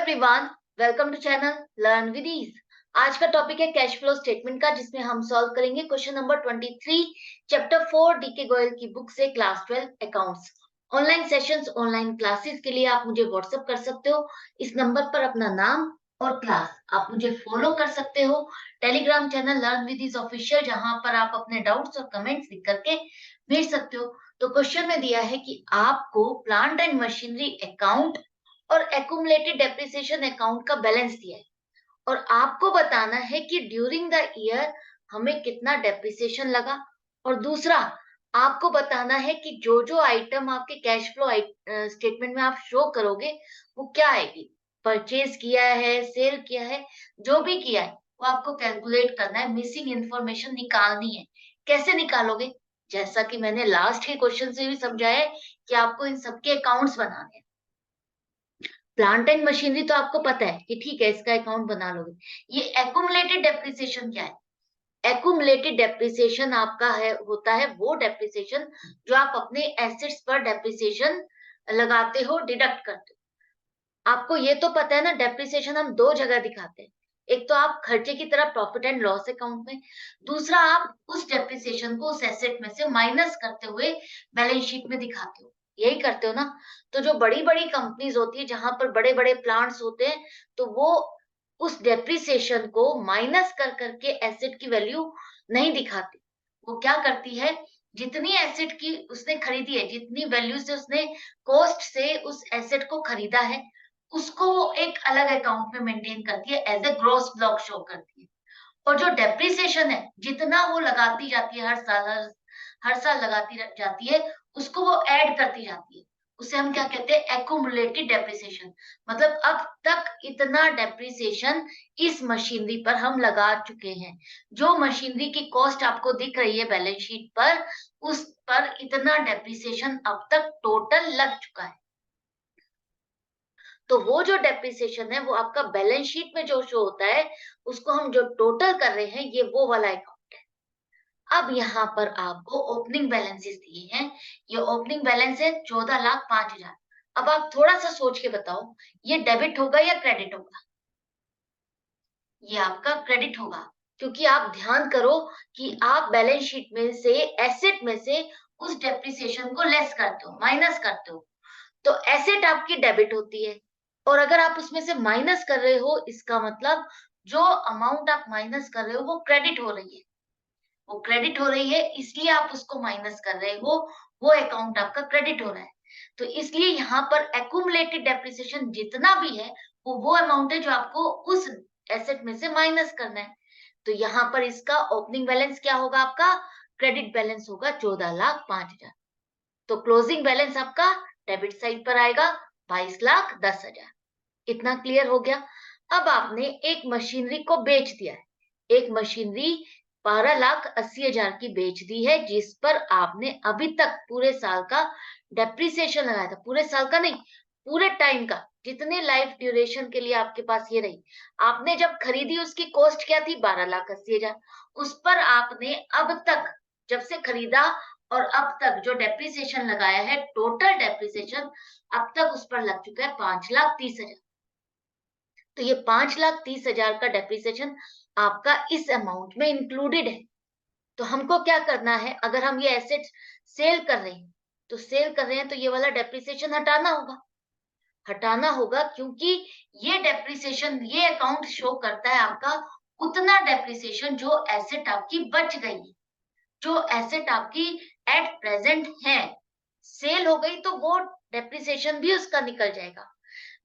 Everyone, welcome to channel learn with ease. आज का topic है कैश फ्लो स्टेटमेंट का, जिसमें हम सॉल्व करेंगे question number 23 chapter 4 DK Goyal की बुक से class 12 accounts. Online sessions, online classes के लिए आप मुझे व्हाट्सएप कर सकते हो। इस नंबर पर अपना नाम और क्लास आप मुझे फॉलो कर सकते हो। Telegram channel learn with ease official, जहां पर आप अपने डाउट्स और कमेंट्स लिख करके भेज सकते हो। तो क्वेश्चन में दिया है कि आपको प्लांट एंड मशीनरी अकाउंट और एक्यूमुलेटेड डेप्रिसिएशन अकाउंट का बैलेंस दिया है और आपको बताना है कि ड्यूरिंग द ईयर हमें कितना डेप्रिसिएशन लगा। और दूसरा, आपको बताना है कि जो जो आइटम आपके कैश फ्लो स्टेटमेंट में आप शो करोगे वो क्या आएगी। परचेज किया है, सेल किया है, जो भी किया है वो आपको कैलकुलेट करना है, मिसिंग इंफॉर्मेशन निकालनी है। कैसे निकालोगे? जैसा कि मैंने लास्ट के क्वेश्चन से भी समझाया है कि आपको इन सबके अकाउंट्स बनाने हैं। प्लांट एंड मशीनरी तो आपको पता है कि ठीक है, इसका अकाउंट बना लोगे। ये एक्यूमुलेटेड डेप्रिसिएशन क्या है? एक्यूमुलेटेड डेप्रिसिएशन आपका है होता है वो डेप्रिसिएशन जो आप अपने एसेट्स पर डेप्रिसिएशन लगाते हो, डिडक्ट करते हो। आपको ये तो पता है ना, डेप्रिसिएशन हम दो जगह दिखाते हैं। एक तो आप खर्चे की तरह प्रॉफिट एंड लॉस अकाउंट में, दूसरा आप उस डेप्रिसिएशन को उस एसेट में से माइनस करते हुए बैलेंस शीट में दिखाते हो। यही करते हो ना? तो जो बड़ी-बड़ी कंपनीज होती है, जहां पर बड़े-बड़े प्लांट्स होते हैं, तो वो उस डेप्रिसिएशन को माइनस कर करके एसेट की वैल्यू नहीं दिखाती। वो क्या करती है, जितनी एसेट की उसने खरीदी है, जितनी वैल्यू से उसने कॉस्ट से उस एसेट को खरीदा है, उसको वो एक अलग अकाउंट में मेंटेन करती है, as a gross block show करती है। और जो डेप्रिसिएशन है, जितना वो लगाती जाती है हर साल लगाती जाती है, उसको वो ऐड करती जाती है। उसे हम क्या कहते हैं? Accumulated depreciation. मतलब अब तक इतना डेप्रिसिएशन इस मशीनरी पर हम लगा चुके हैं। जो मशीनरी की कॉस्ट आपको दिख रही है बैलेंस शीट पर, उस पर इतना डेप्रिसिएशन अब तक टोटल लग चुका है। तो वो जो डेप्रिसिएशन है वो आपका बैलेंस शीट में जो शो होता है, उसको हम जो टोटल कर रहे हैं, ये वो वाला अकाउंट है। अब यहाँ पर आपको ओपनिंग बैलेंसेस दिए हैं। ये ओपनिंग बैलेंस है 14,05,000। अब आप थोड़ा सा सोच के बताओ, ये डेबिट होगा या क्रेडिट होगा? ये आपका क्रेडिट होगा, क्योंकि आप ध्यान करो कि आप बैलेंस शीट में से, एसेट में से उस डेप्रिसिएशन को लेस करते हो, माइनस करते हो। तो एसेट आपकी डेबिट होती है, और अगर आप उसमें से माइनस कर रहे हो, इसका मतलब जो अमाउंट आप माइनस कर रहे हो वो क्रेडिट हो रही है। वो क्रेडिट हो रही है, इसलिए आप उसको माइनस कर रहे हो। वो अकाउंट आपका क्रेडिट हो रहा है। तो इसलिए यहाँ पर एक्यूमुलेटेड डेप्रिसिएशन जितना भी है, वो अमाउंट है जो आपको उस एसेट में से माइनस करना है। तो यहाँ पर इसका ओपनिंग बैलेंस क्या होगा? आपका क्रेडिट बैलेंस होगा 14,05,000। तो क्लोजिंग बैलेंस आपका डेबिट साइड पर आएगा 22,10,000। इतना क्लियर हो गया? अब आपने एक मशीनरी को बेच दिया है। एक मशीनरी 12,80,000 की बेच दी है, जिस पर आपने अभी तक पूरे साल का डेप्रिसिएशन लगाया था। पूरे साल का नहीं, पूरे टाइम का, जितने लाइफ ड्यूरेशन के लिए आपके पास ये रही। आपने जब खरीदी, उसकी कॉस्ट क्या थी? 12,80,000। उस पर आपने अब तक, जब से खरीदा और अब तक जो डेप्रिसिएशन लगाया है, टोटल डेप्रिसिएशन अब तक उस पर लग चुका है 5,30,000। तो ये 5,30,000 का डेप्रिसिएशन आपका इस अमाउंट में इंक्लूडेड है। तो हमको क्या करना है? अगर हम ये एसेट सेल कर रहे हैं, तो सेल कर रहे हैं तो ये वाला डेप्रिसिएशन हटाना होगा। हटाना होगा, क्योंकि ये डेप्रिसिएशन, ये अकाउंट शो करता है आपका उतना डेप्रिसिएशन जो एसेट आपकी बच गई है, जो एसेट आपकी एट प्रेजेंट है। सेल हो गई तो वो डेप्रिसिएशन भी उसका निकल जाएगा।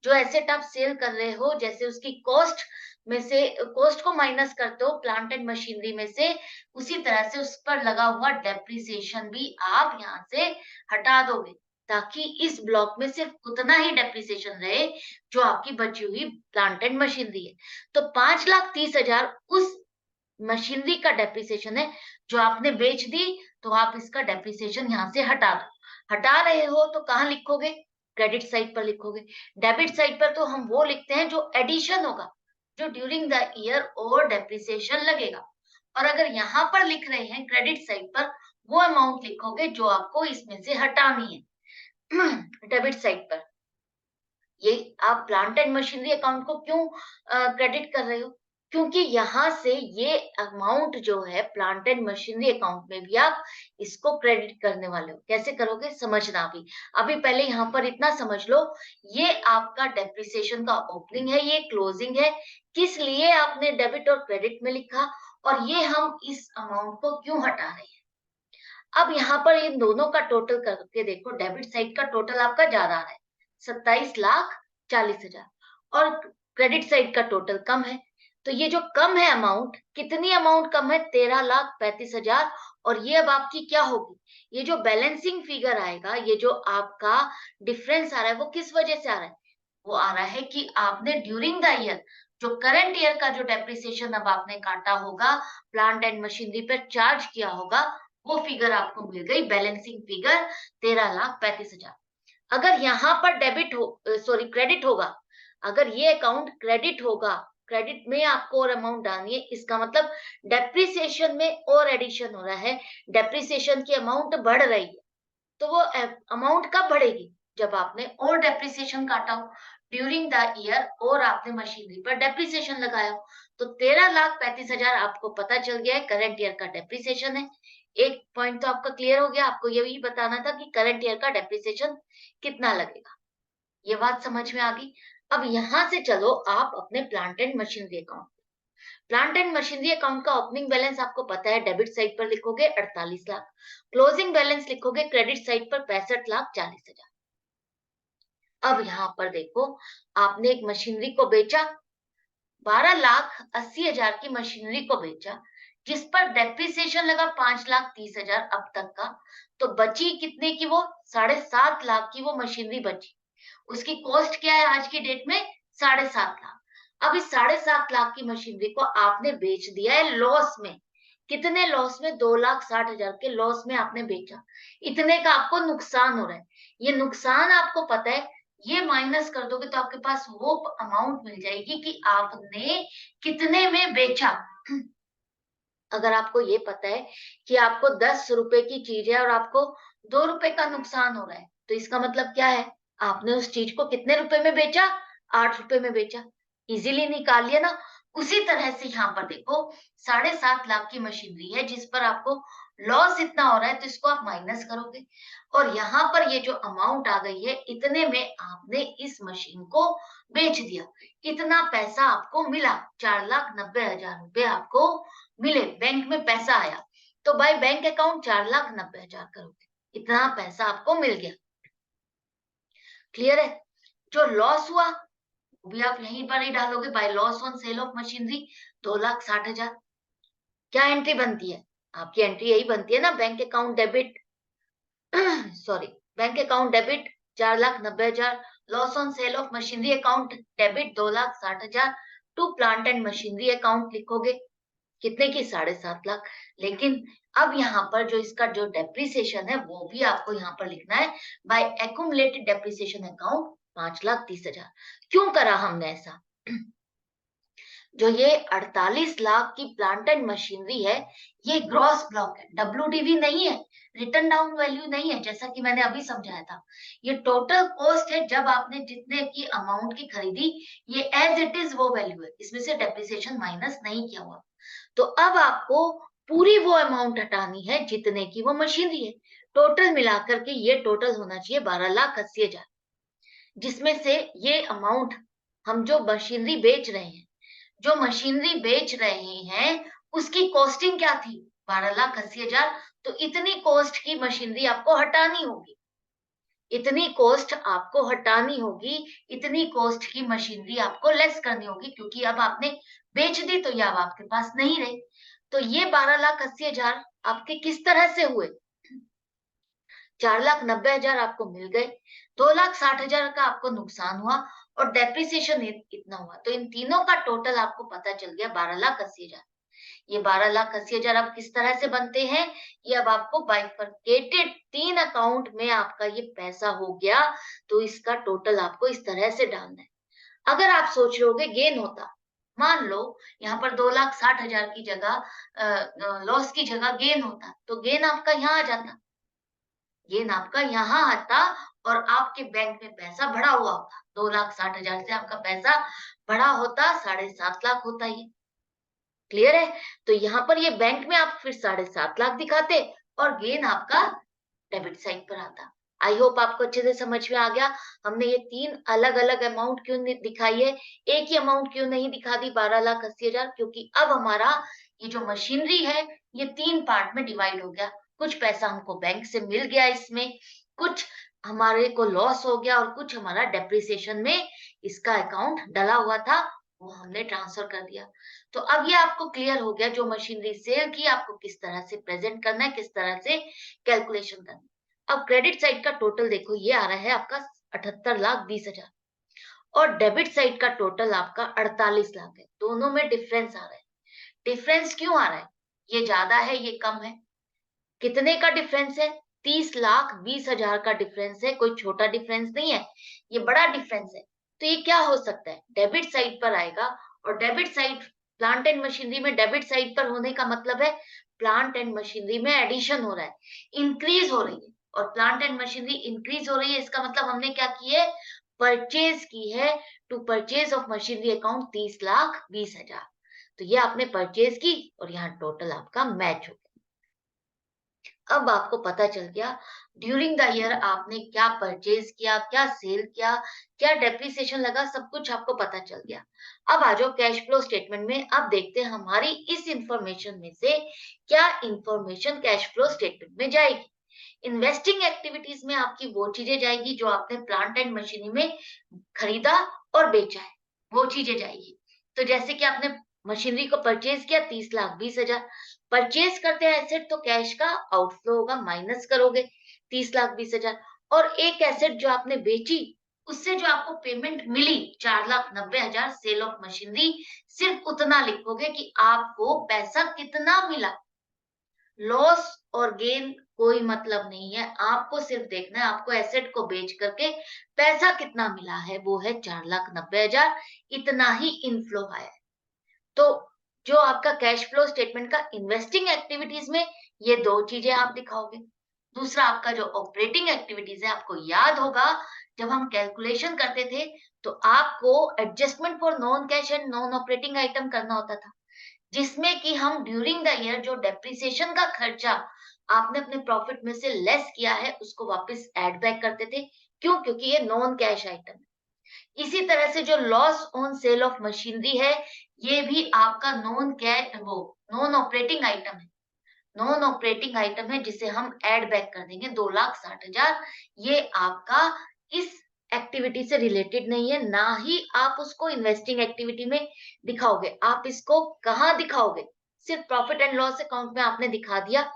जो एसेट आप सेल कर रहे हो, जैसे उसकी कॉस्ट में से, कॉस्ट को माइनस करते हो प्लांट एंड मशीनरी में से, उसी तरह से उस पर लगा हुआ डेप्रिसिएशन भी आप यहाँ से हटा दोगे, ताकि इस ब्लॉक में सिर्फ उतना ही डेप्रिसिएशन रहे जो आपकी बची हुई प्लांट एंड मशीनरी है। तो 5,30,000 उस मशीनरी का डेप्रिसिएशन है जो आपने बेच दी। तो आप इसका डेप्रिसिएशन यहाँ से हटा दो। हटा रहे हो तो कहाँ लिखोगे? क्रेडिट साइड पर लिखोगे। डेबिट साइड पर तो हम वो लिखते हैं जो एडिशन होगा, जो ड्यूरिंग द ईयर और डेप्रिसिएशन लगेगा। और अगर यहाँ पर लिख रहे हैं क्रेडिट साइड पर, वो अमाउंट लिखोगे जो आपको इसमें से हटानी है डेबिट साइड पर। ये आप प्लांट एंड मशीनरी अकाउंट को क्यों क्रेडिट कर रहे हो? क्योंकि यहाँ से ये अमाउंट जो है प्लांट एंड मशीनरी अकाउंट में भी आप इसको क्रेडिट करने वाले हो। कैसे करोगे समझना अभी। अभी पहले यहाँ पर इतना समझ लो, ये आपका डेप्रिसिएशन का ओपनिंग है, ये क्लोजिंग है। किस लिए आपने डेबिट और क्रेडिट में लिखा और ये हम इस अमाउंट को क्यों हटा रहे हैं? अब यहाँ पर इन दोनों का टोटल करके देखो, डेबिट साइड का टोटल आपका ज्यादा आ रहा है 27,40,000 और क्रेडिट साइड का टोटल कम है। तो ये जो कम है अमाउंट, कितनी अमाउंट कम है? 13,35,000। और ये अब आपकी क्या होगी? ये जो बैलेंसिंग फिगर आएगा, ये जो आपका डिफरेंस आ रहा है, वो किस वजह से आ रहा है? वो आ रहा है कि आपने ड्यूरिंग द ईयर जो करंट ईयर का जो डेप्रिसिएशन अब आपने काटा होगा, प्लांट एंड मशीनरी पर चार्ज किया होगा, वो फिगर आपको मिल गई, बैलेंसिंग फिगर 13,35,000। अगर यहाँ पर डेबिट हो सॉरी क्रेडिट होगा, अगर ये अकाउंट क्रेडिट होगा, क्रेडिट में आपको और अमाउंट डालनी है, इसका मतलब डेप्रिसिएशन में और एडिशन हो रहा है, डेप्रिसिएशन की अमाउंट बढ़ रही है। तो वो अमाउंट कब बढ़ेगी? जब आपने और डेप्रिसिएशन काटा हो ड्यूरिंग द ईयर और आपने मशीनरी पर डेप्रिसिएशन लगाया हो। तो 13,35,000 आपको पता चल गया है करंट ईयर का डेप्रिसिएशन है। एक पॉइंट तो आपका क्लियर हो गया, आपको ये भी बताना था कि करंट ईयर का डेप्रिसिएशन कितना लगेगा। ये बात समझ में आ गई। अब यहां से चलो आप अपने plant and machinery account. Plant and machinery account का ओपनिंग बैलेंस आपको पता है, डेबिट साइड पर लिखोगे 48 लाख, क्लोजिंग बैलेंस लिखोगे क्रेडिट साइड पर 65,40,000। अब यहाँ पर देखो, आपने एक मशीनरी को बेचा, 12,80,000 की मशीनरी को बेचा, जिस पर डेप्रिसिएशन लगा 5,30,000 अब तक का। तो बची कितने की? वो 7.5 लाख की वो मशीनरी बची। उसकी कॉस्ट क्या है आज की डेट में? 7.5 लाख। अब इस 7.5 लाख की मशीनरी को आपने बेच दिया है लॉस में। कितने लॉस में? 2,60,000 के लॉस में आपने बेचा। इतने का आपको नुकसान हो रहा है। ये नुकसान आपको पता है, ये माइनस कर दोगे तो आपके पास वो अमाउंट मिल जाएगी कि आपने कितने में बेचा। अगर आपको ये पता है कि आपको 10 रुपए की चीज है और आपको 2 रुपए का नुकसान हो रहा है, तो इसका मतलब क्या है? आपने उस चीज को कितने रुपए में बेचा? 8 रुपए में बेचा। इजीली निकाल लिया ना। उसी तरह से यहाँ पर देखो, 7.5 लाख की मशीनरी है जिस पर आपको लॉस इतना हो रहा है, तो इसको आप माइनस करोगे और यहाँ पर ये जो अमाउंट आ गई है, इतने में आपने इस मशीन को बेच दिया। इतना पैसा आपको मिला, 4,90,000 रुपए आपको मिले, बैंक में पैसा आया। तो बाय बैंक अकाउंट 4,90,000 करोगे, इतना पैसा आपको मिल गया। क्लियर है? जो लॉस हुआ वो भी आप यहीं पर ही डालोगे, by loss on sale of machinery 2,60,000। क्या एंट्री बनती है? आपकी एंट्री यही बनती है ना, bank account debit sorry, bank account debit 4,90,000, loss on sale of machinery account debit 2,60,000 to plant and machinery account लिखोगे, कितने की? 7.5 लाख। लेकिन अब यहाँ पर जो इसका जो डेप्रिसिएशन है वो भी आपको यहाँ पर लिखना है, बाय एक्यूमुलेटेड डेप्रिसिएशन अकाउंट 5,30,000। क्यों करा हमने ऐसा? जो ये 48 लाख की प्लांट एंड मशीनरी है, ये ग्रॉस ब्लॉक है, डब्ल्यूडीवी नहीं है, रिटर्न डाउन वैल्यू नहीं है, जैसा कि मैंने अभी समझाया था। ये टोटल कॉस्ट है, जब आपने जितने की अमाउंट की खरीदी, ये एज इट इज वो वैल्यू है, इसमें से डेप्रिसिएशन माइनस नहीं किया हुआ। तो अब आपको पूरी वो अमाउंट हटानी है जितने की वो मशीनरी है। टोटल मिलाकर के ये टोटल होना चाहिए 12,80,000, जिसमें से ये अमाउंट हम जो मशीनरी बेच रहे हैं, जो मशीनरी बेच रहे हैं उसकी कॉस्टिंग क्या थी? 12,80,000। तो इतनी कॉस्ट की मशीनरी आपको हटानी होगी, इतनी कॉस्ट आपको हटानी होगी, इतनी कॉस्ट की मशीनरी आपको लेस करनी होगी, क्योंकि अब आपने बेच दी तो ये अब आपके पास नहीं रही। तो ये 12,80,000 आपके किस तरह से हुए? 4,90,000 आपको मिल गए, 2,60,000 का आपको नुकसान हुआ और डेप्रिसिएशन इतना हुआ। तो इन तीनों का टोटल आपको पता चल गया 12,80,000। ये 12,80,000 अब किस तरह से बनते हैं? ये अब आपको बाइफरकेटेड 3 अकाउंट में आपका ये पैसा हो गया, तो इसका टोटल आपको इस तरह से डालना है। अगर आप सोच रहे होगे गेन होता, मान लो यहाँ पर 2,60,000 की जगह लॉस की जगह गेन होता, तो गेन आपका यहाँ आ जाता, गेन आपका यहाँ आता और आपके बैंक में पैसा भरा हुआ होता, 2,60,000 से आपका पैसा बढ़ा होता 7.5 लाख होता ये। क्लियर है? तो यहाँ पर ये बैंक में आप फिर 7.5 लाख दिखाते और गेन आपका डेबिट साइड पर आता। आई होप आपको अच्छे से समझ में आ गया। हमने ये 3 अलग-अलग अमाउंट क्यों दिखाई है, एक ही अमाउंट क्यों नहीं दिखा दी 12,80,000, क्योंकि अब हमारा ये जो मशीनरी है ये 3 पार्ट में डिवाइड हो गया। कुछ पैसा हमको बैंक से मिल गया इसमें, कुछ हमारे को लॉस हो गया और कुछ हमारा डेप्रिसिएशन में इसका अकाउंट डला हुआ था, वो हमने ट्रांसफर कर दिया। तो अब ये आपको क्लियर हो गया जो मशीनरी सेल की आपको किस तरह से प्रेजेंट करना है, किस तरह से कैलकुलेशन करना है। अब क्रेडिट साइड का टोटल देखो, ये आ रहा है आपका 78,20,000 और डेबिट साइड का टोटल आपका 48 लाख है। दोनों में डिफरेंस आ रहा है। डिफरेंस क्यों आ रहा है? ये ज्यादा है, ये कम है। कितने का डिफरेंस है? 30,20,000 का डिफरेंस है, कोई छोटा डिफरेंस नहीं है, ये बड़ा डिफरेंस है। तो ये क्या हो सकता है? डेबिट साइड पर आएगा और debit side plant and machinery में डेबिट साइड पर होने का मतलब है प्लांट एंड मशीनरी में एडिशन हो रहा है, इंक्रीज हो रही है और प्लांट एंड मशीनरी इंक्रीज हो रही है, इसका मतलब हमने क्या की है? परचेज की है। To purchase of machinery account 30,20,000। तो ये आपने परचेज की और यहाँ टोटल आपका मैच हो गया। अब आपको पता चल गया ड्यूरिंग द ईयर आपने क्या परचेज किया, क्या सेल किया, क्या डेप्रिसिएशन लगा, सब कुछ आपको पता चल गया। अब आ जाओ कैश फ्लो स्टेटमेंट में। अब देखते हैं हमारी इस इंफॉर्मेशन में से क्या इंफॉर्मेशन कैश फ्लो स्टेटमेंट में जाएगी। इन्वेस्टिंग एक्टिविटीज में आपकी वो चीजें जाएगी जो आपने प्लांट एंड मशीनरी में खरीदा और बेचा है, वो चीजें जाएगी। तो जैसे कि आपने मशीनरी को परचेज किया 30,20,000, परचेज करते हैं एसेट तो कैश का आउटफ्लो होगा, माइनस करोगे 30,20,000। और एक एसेट जो आपने बेची उससे जो आपको पेमेंट मिली 4,90,000 सेल ऑफ मशीनरी, सिर्फ उतना लिखोगे कि आपको पैसा कितना मिला। लॉस और गेन कोई मतलब नहीं है, आपको सिर्फ देखना है आपको एसेट को बेच करके पैसा कितना मिला है, वो है 4,90,000, इतना ही इनफ्लो आया है। तो जो आपका कैश फ्लो स्टेटमेंट का इन्वेस्टिंग एक्टिविटीज में ये दो चीजें आप दिखाओगे। दूसरा आपका जो ऑपरेटिंग एक्टिविटीज है, आपको याद होगा जब हम कैलकुलेशन करते थे तो आपको adjustment for non cash and non operating item करना होता था, जिसमें कि हम ड्यूरिंग द ईयर जो डेप्रिसिएशन का खर्चा आपने अपने प्रॉफिट में से लेस किया है उसको वापस ऐड बैक करते थे। क्यों? क्योंकि ये नॉन कैश आइटम है। इसी तरह से जो loss on sale of machinery है, ये भी आपका नॉन ऑपरेटिंग आइटम है। नॉन ऑपरेटिंग आइटम है जिसे हम ऐड बैक कर देंगे 2,60,000। ये आपका इस एक्टिविटी से रिलेटेड नहीं है, ना ही आप उसको इन्वेस्टिंग एक्टिविटी में दिखाओगे। आप इसको कहाँ दिखाओगे? सिर्फ प्रॉफिट एंड लॉस अकाउंट में आपने दिखा दिया,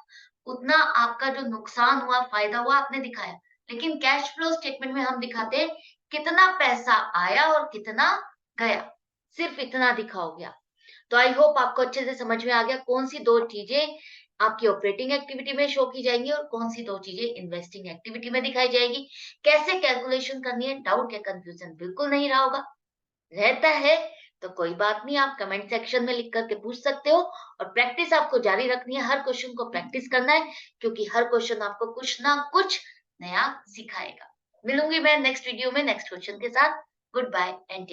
उतना आपका जो नुकसान हुआ फायदा हुआ आपने दिखाया। लेकिन कैश फ्लो स्टेटमेंट में हम दिखाते हैं कितना पैसा आया और कितना गया, सिर्फ इतना दिखाओगे आप। तो आई होप आपको अच्छे से समझ में आ गया कौन सी दो चीजें आपकी ऑपरेटिंग एक्टिविटी में शो की जाएंगी और कौन सी दो चीजें इन्वेस्टिंग एक्टिविटी में दिखाई जाएगी। कैसे कैलकुलेशन करनी है, डाउट या कंफ्यूजन बिल्कुल नहीं रहा होगा। रहता है तो कोई बात नहीं, आप कमेंट सेक्शन में लिख करके पूछ सकते हो और प्रैक्टिस आपको जारी रखनी है, हर क्वेश्चन को प्रैक्टिस करना है क्योंकि हर क्वेश्चन आपको कुछ ना कुछ नया सिखाएगा। मिलूंगी मैं नेक्स्ट वीडियो में नेक्स्ट क्वेश्चन के साथ। Good bye and take